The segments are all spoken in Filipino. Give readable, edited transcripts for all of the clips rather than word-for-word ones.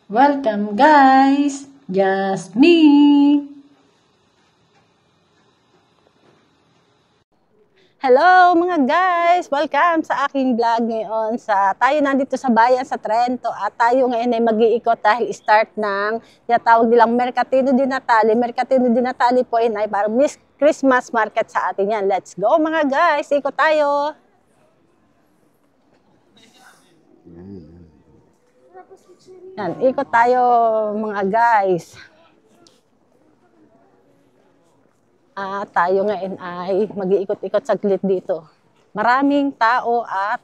Welcome guys! Just me! Hello mga guys! Welcome sa aking vlog ngayon. Tayo nandito sa bayan sa Trento at tayo ngayon ay mag-iikot dahil start ng tinatawag nilang Mercatino di Natale. Mercatino di Natale po ay parang Christmas market sa atin yan. Let's go mga guys! Ikot tayo! Yan, ikot tayo mga guys. Tayo ngayon ay mag-iikot-ikot saglit dito. Maraming tao at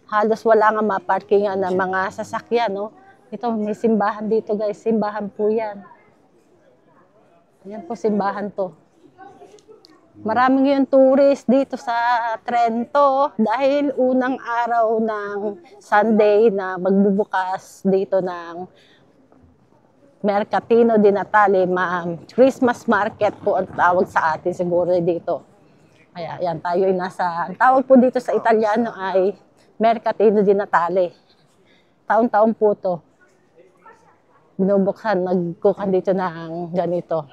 halos wala nga maparkingan ng mga sasakyan. No? Ito, may simbahan dito guys. Simbahan po yan. Ayan po, simbahan to. Maraming yung tourist dito sa Trento dahil unang araw ng Sunday na magbubukas dito ng Mercatino di Natale, Christmas market po ang tawag sa atin siguro dito. Kaya yan, tayo ay ang tawag po dito sa Italiano ay Mercatino di Natale. Taon-taon po to. Binubuksan, nagkukan dito ng ganito.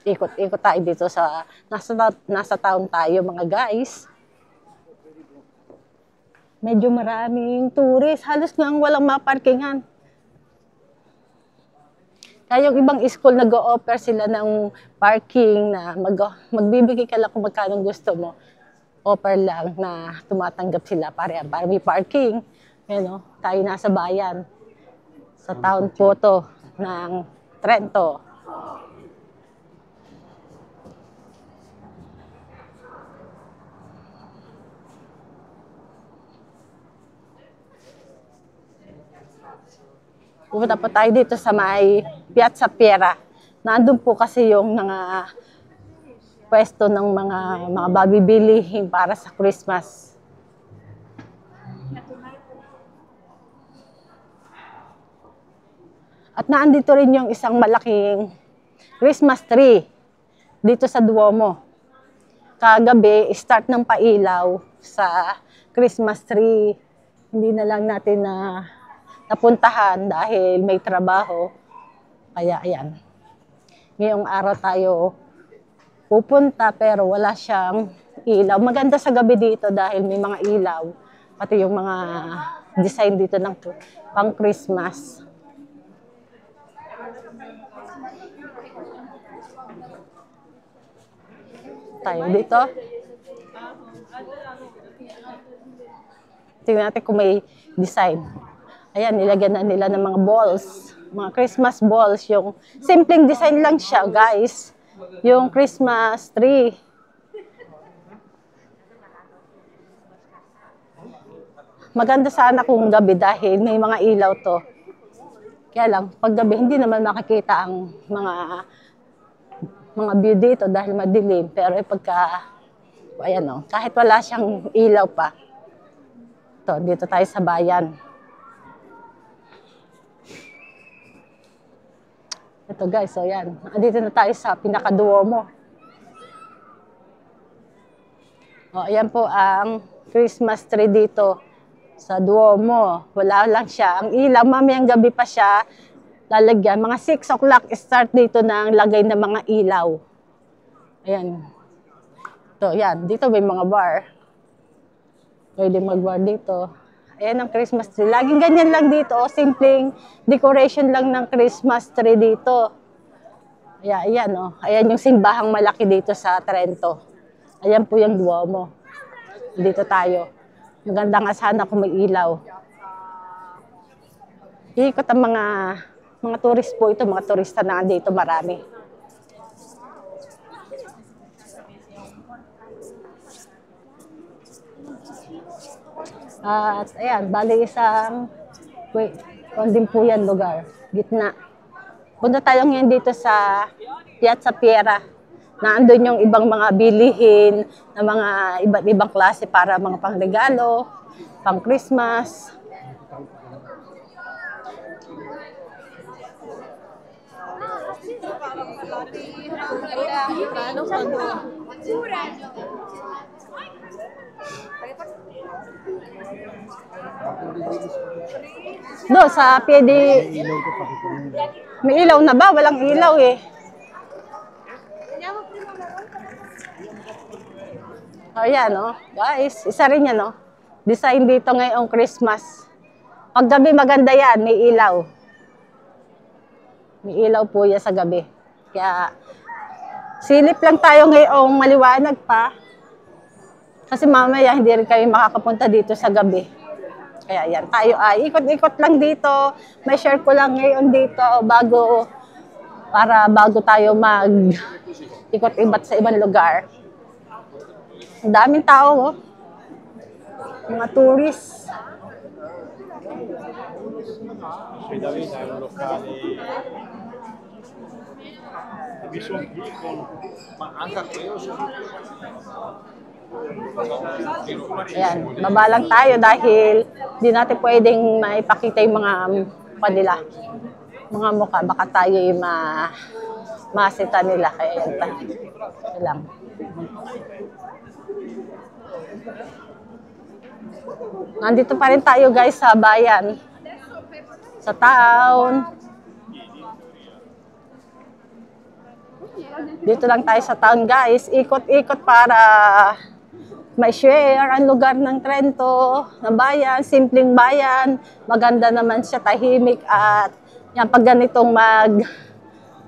Ikot-ikot tayo dito sa, nasa town tayo mga guys. Medyo maraming tourist, halos nga walang maparkingan. Kaya yung ibang school nag-o-offer sila ng parking na magbibigay ka lang kung magkano gusto mo. Offer lang na tumatanggap sila para may parking. Yan, tayo nasa bayan. Sa town po to ng Trento. Pupunta po tayo dito sa may Piazza Piera. Nandun po kasi yung mga pwesto ng mga babibilihin para sa Christmas. At naandito rin yung isang malaking Christmas tree dito sa Duomo. Kagabi, start ng pailaw sa Christmas tree. Hindi na lang natin napuntahan dahil may trabaho. Kaya ayan. Ngayong araw tayo pupunta pero wala siyang ilaw. Maganda sa gabi dito dahil may mga ilaw. Pati yung mga design dito ng pang Christmas. Tayo dito. Tingnan natin kung may design. Ayan, nilagyan na nila ng mga balls, mga Christmas balls. Yung simpleng design lang siya, guys. Yung Christmas tree. Maganda sana kung gabi dahil may mga ilaw to. Kaya lang, pag gabi, hindi naman makikita ang mga view dito dahil madilim. Pero pagka, ayan kahit wala siyang ilaw pa. Ito, dito tayo sa bayan. Ito guys, so yan. Andito na tayo sa pinaka-Duomo. Ayan po ang Christmas tree dito sa Duomo. Wala lang siya. Ang ilaw, mamayang gabi pa siya lalagyan. Mga 6 o'clock start dito ng lagay ng mga ilaw. Ayan. Ito, yan. Dito may mga bar. Pwede mag-bar dito. Ayan ang Christmas tree. Laging ganyan lang dito. Simpleng decoration lang ng Christmas tree dito. Ayan, ayan yung simbahang malaki dito sa Trento. Ayan po yung Duomo. Dito tayo. Maganda nga sana kung may ilaw. Iikot ang mga tourist po ito. Mga turista na dito marami. At ayan, bali isang din po yan lugar, gitna. Punta tayo ngayon dito sa Piazza Piera. Naandun yung ibang mga bilihin na mga iba't ibang klase para mga pangregalo, pang Christmas. Do, sa pwede... May ilaw na ba? Walang ilaw eh. Ayan, oh. Guys, isa rin yan, oh. Design dito ngayong Christmas. Pag gabi maganda yan, may ilaw. May ilaw po yan sa gabi. Kaya, silip lang tayo ngayong maliwanag pa. Kasi mamaya hindi rin kayo makakapunta dito sa gabi. Kaya yan, tayo ay ikot-ikot lang dito. May share ko lang ngayon dito bago tayo ikot-ibat sa ibang lugar. Ang daming tao, oh. Mga tourists. C'è Davide è un locale di Bison Beacon, ma anche a quello Ayan, baba lang tayo dahil di natin pwedeng maipakita yung mga kanila. Mga mukha, baka tayo yung masita nila. Kaya yan lang. Nandito pa rin tayo guys sa bayan. Sa town. Dito lang tayo sa town guys. Ikot-ikot para ma-share ang lugar ng Trento, na bayan, simpleng bayan. Maganda naman siya, tahimik at yan pag ganitong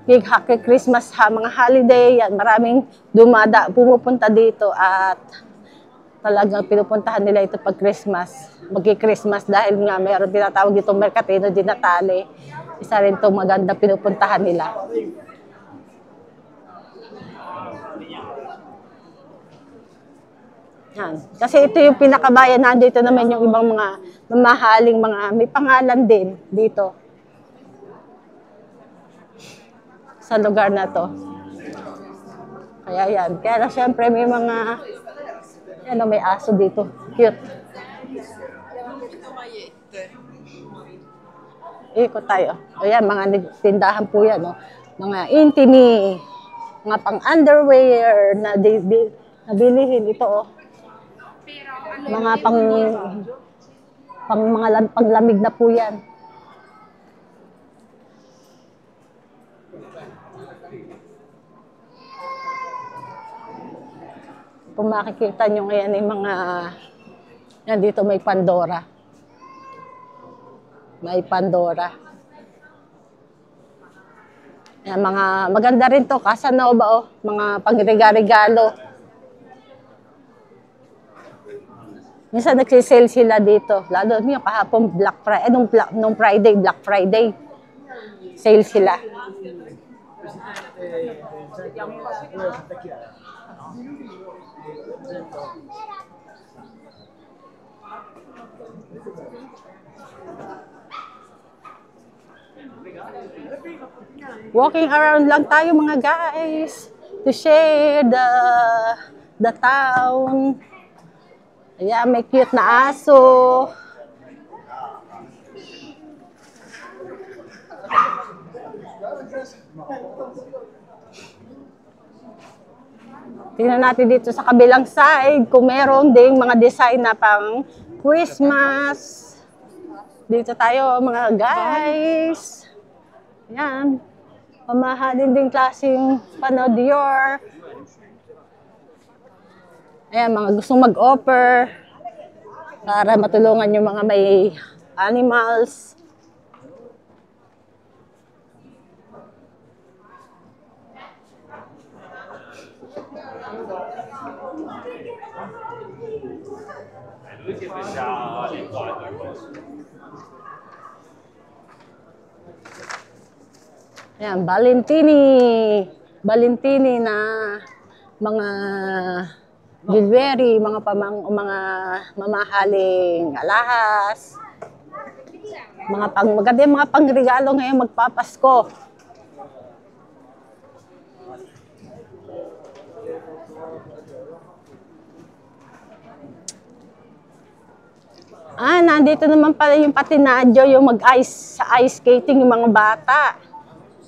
happy Christmas mga holiday, yan maraming pumupunta dito at talagang pinupuntahan nila ito pag Christmas. Magki-Christmas dahil nga mayroon tinatawag itong Mercatino di Natale. Isa rin itong maganda pinupuntahan nila. Yan. Kasi ito yung pinakabayan, nandito naman yung ibang mga mamahaling may pangalan din dito. Sa lugar na to. Kaya yan. Kaya na syempre may may aso dito. Cute. Ikot tayo. Ayan, mga tindahan po yan. Oh. Mga intimi, mga pang-underwear na nabilihin ito. Oh. Mga panglamig na po yan. Kung makikita nyo ngayon yung yan dito may Pandora. May Pandora. Yan, maganda rin to, Casanova, oh, mga pangregalo. Minsan nagsisale sila dito. Lalo yung kahapon Black Friday, nung Friday, Black Friday. Sale sila. Walking around lang tayo mga guys to share the town. Ayan, may cute na aso. Tingnan natin dito sa kabilang side kung meron ding mga design na pang Christmas. Dito tayo mga guys. Ayan. Pamahalin din klaseng Dior. Ayan, mga gustong mag-offer para matulungan yung mga may animals. Ayan, Valentini na mga jewelry, mga mamahaling alahas, maganda yung mga pangregalo ngayon magpapasko. Nandito naman pala yung patinadyo, yung sa ice skating yung mga bata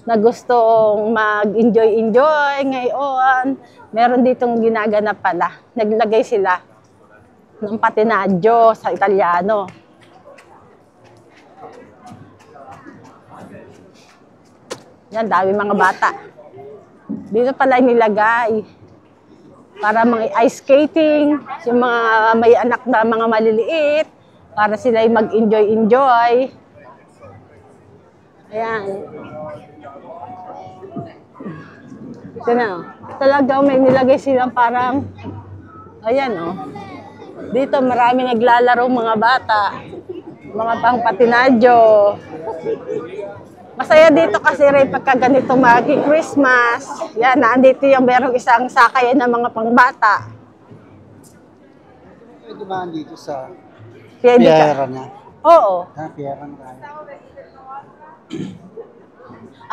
na gustong mag-enjoy ngayon. Meron ditong ginaganap pala. Naglagay sila ng patinadyo sa Italiano. Yan, dami mga bata. Dito pala nilagay para mga ice skating, yung mga may anak na mga maliliit, para sila mag-enjoy-enjoy. Ayan. Ito na, talagang may nilagay silang parang, ayan o. Dito marami naglalaro mga bata, mga pangpatinadyo. Masaya dito kasi rin pagka ganito mag-Christmas. Yan, nandito yung merong isang sakayan ng mga pangbata. Pwede ba dito sa Pwede ka. Piera niya? Oo. Piera na tayo.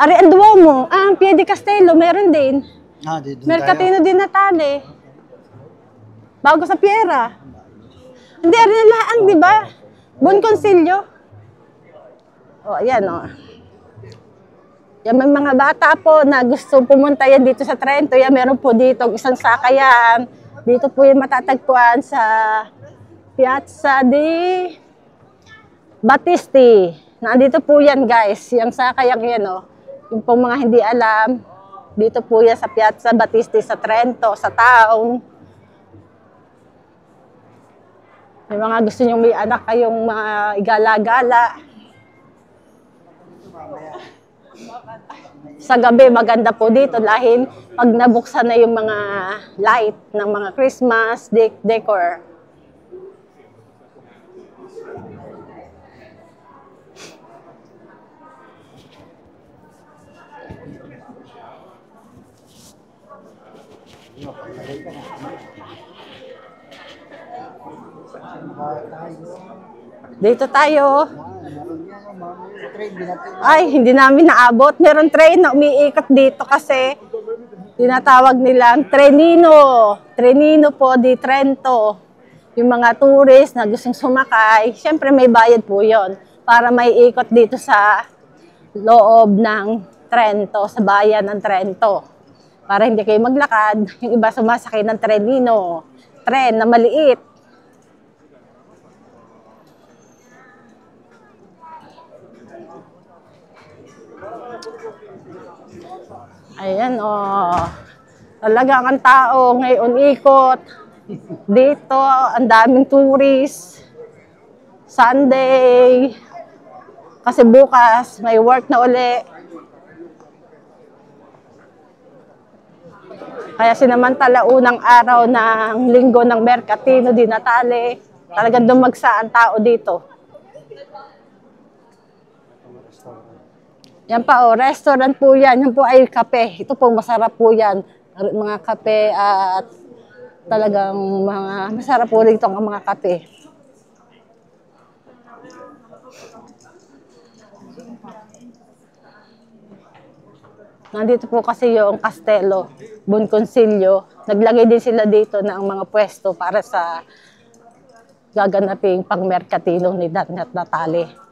Ari, ang Duomo. Ang Piedi Castello, meron din. Dito Mercatino di Natale. Bago sa Piera. Hindi, rin laang, di ba? Buon Consilio. O, ayan o. Yan, may mga bata po na gusto pumunta yan dito sa Trento. Yan, meron po dito isang sakayan. Dito po yung matatagpuan sa Piazza di Battisti. Nandito po yan, guys. Yung sakayang yan, o. Yung pong mga hindi alam, dito po yan sa Piazza Battisti sa Trento, sa town. May mga gusto nyo may anak kayong mga igala-gala. Sa gabi, maganda po dito dahil pag nabuksan na yung mga light ng mga Christmas decor. Dito tayo. Ay, hindi namin naabot. Meron train na umiikot dito kasi tinatawag nilang Trenino. Trenino po di Trento. Yung mga tourist na gustong sumakay, syempre may bayad po yon para may ikot dito sa loob ng Trento, sa bayan ng Trento. Para hindi kayo maglakad, yung iba sumasakay ng Trenino. Tren na maliit. Ayan, talagang ang tao ngayon ikot. Dito, ang daming tourist. Sunday. Kasi bukas, may work na uli. Kaya sinamantala unang araw ng linggo ng Mercatino di Natale. Talagang dumagsa ang tao dito. Yan pa restaurant po yan. Yan po ay kape. Ito po masarap po yan. Mga kape at talagang masarap po dito ang mga kape. Nandito po kasi yung Castello, Buon Consilio. Naglagay din sila dito ng mga pwesto para sa gaganaping pang-Mercatino ni Natale.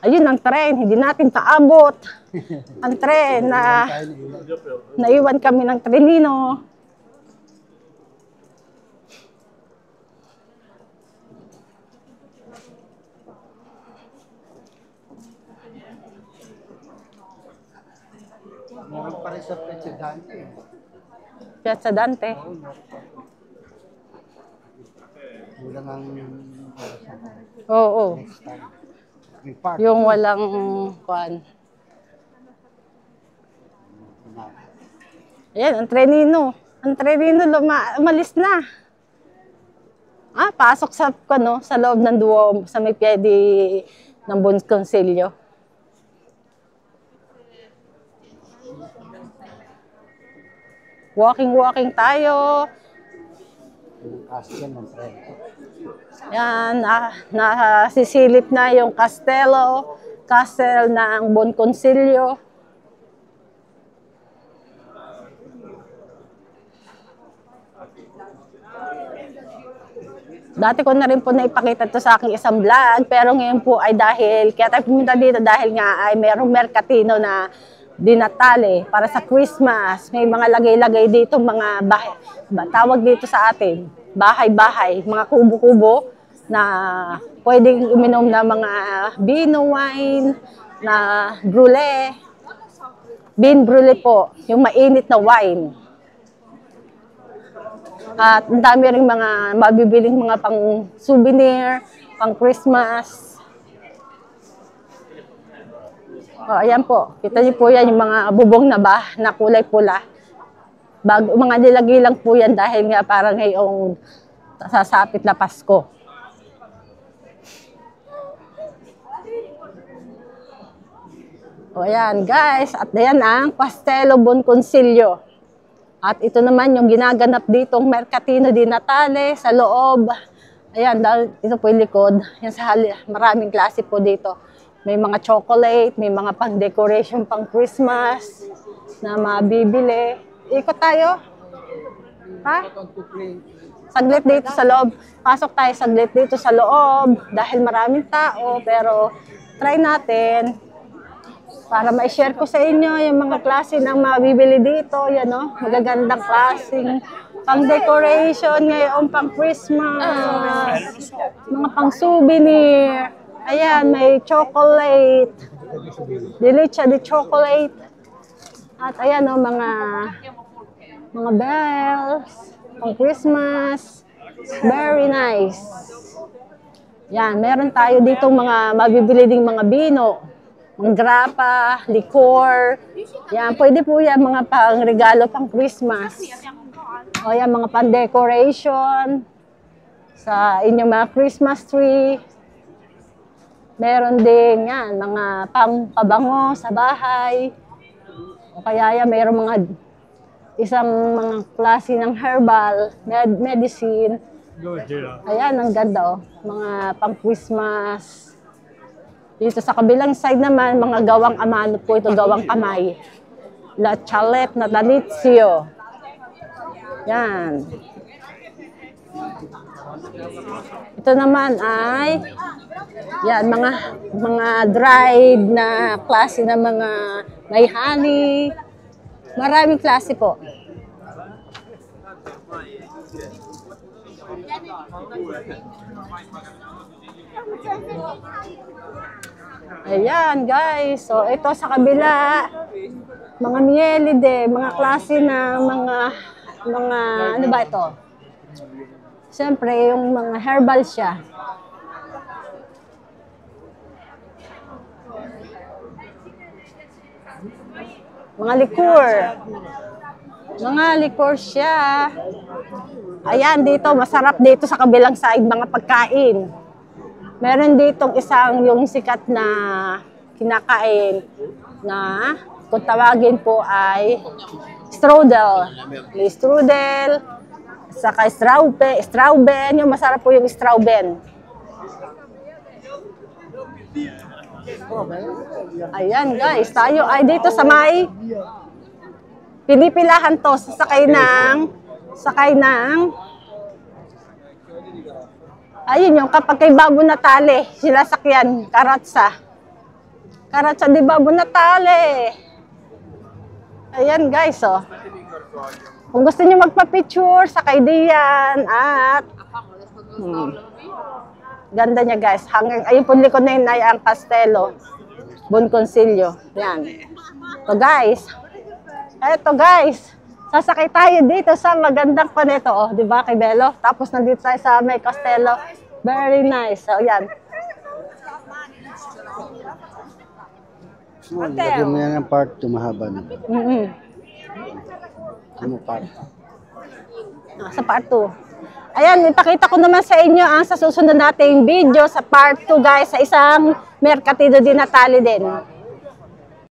Ayun ang tren, hindi natin paabot. Ang tren na naiwan kami ng Trenino. Meron pa rin sa Piazza Dante. Piazza Dante. Kulang ang Oo. next time. May park. Yung walang kuan. Ayan, ang Trenino. Ang Trenino umalis na. Pasok sa sa loob ng Duomo, sa may Piedi ng Buon Consilio. Walking tayo. Castle ng Trento. Yan, nasisilip na yung Castle ng Buon Consilio. Dati ko na rin po naipakita to sa aking isang vlog, pero ngayon po ay kaya tayo pumunta dito dahil nga ay mayroong Mercatino na di Natale para sa Christmas. May mga lagay-lagay dito, mga bahay, tawag dito sa atin, bahay-bahay, mga kubo-kubo na pwedeng uminom na mga vino, wine, na brulee. Bean brulee po, yung mainit na wine. At ang dami rin mga mabibiling mga pang souvenir, pang Christmas. O, ayan po, kita niyo po yan, yung mga bubong na na kulay pula. Mga nilagay lang po yan dahil nga parang ngayong sasapit na Pasko. O ayan guys, at ayan ang Castello Bonconsilio. At ito naman yung ginaganap ditong Mercatino di Natale sa loob. Ayan, ito po yung likod. Yan maraming klase po dito. May mga chocolate, may mga pang decoration, pang Christmas na mabibili. Ikot tayo. Ha? Saglit dito sa loob. Pasok tayo saglit dito sa loob dahil maraming tao. Pero try natin para ma-share ko sa inyo yung mga klase ng mabibili dito. Yan o, magagandang klaseng pang decoration ngayon, pang Christmas, mga pang souvenir. Ayan, may chocolate, delicia de chocolate. At ayan o, mga bells, pang Christmas. Very nice. Yan, meron tayo dito mga mabibili ding mga bino. Mga grapa, liquor. Yan, pwede po yan mga pang regalo, pang Christmas. O yan, mga pang decoration sa inyong mga Christmas tree. Meron din yan, mga pang pabango sa bahay. O kaya yan, meron mga mga klase ng herbal, medicine. Ayan, ang ganda o. Mga pang Christmas. Dito sa kabilang side naman, mga gawang amano po ito, gawang kamay. La Chalet Natalizio. Yan. Ito naman ay yan, mga dried na klase na mga may honey. Maraming klase po. Ayan guys, so ito sa kabila, mga mielide, mga klase na mga ano ba ito? Siyempre, yung mga herbal siya. Mga liquor. Mga liquor siya. Ayan, dito, masarap dito sa kabilang side, mga pagkain. Meron ditong isang yung sikat na kinakain na kung tawagin po ay strudel. May strudel, saka strauben, yung masarap po yung strauben. Ayan guys, tayo ay dito sa may pinipilahan to, sakay ng ayun yung kapag kay Babo Natale, sila sakyan, karatsa. Karatsa di Babo Natale. Ayan guys, oh. Kung gusto niyo magpa-picture, sakay diyan at ganda niya guys. Hanggang ayun po likod na yun ay ang Castello Bonconsilio. Yan. So guys, eto guys, sasakay tayo dito sa magandang paneto, oh, di ba kay Belo? Tapos nandito tayo sa may Castello. Very nice. So yan. Lagyan mo yan ng part 2, mahaba na. Ano part? Sa part 2. Ayan, ipakita ko naman sa inyo ang sa susunod nating video sa part 2 guys, sa isang Mercatino di Natale din.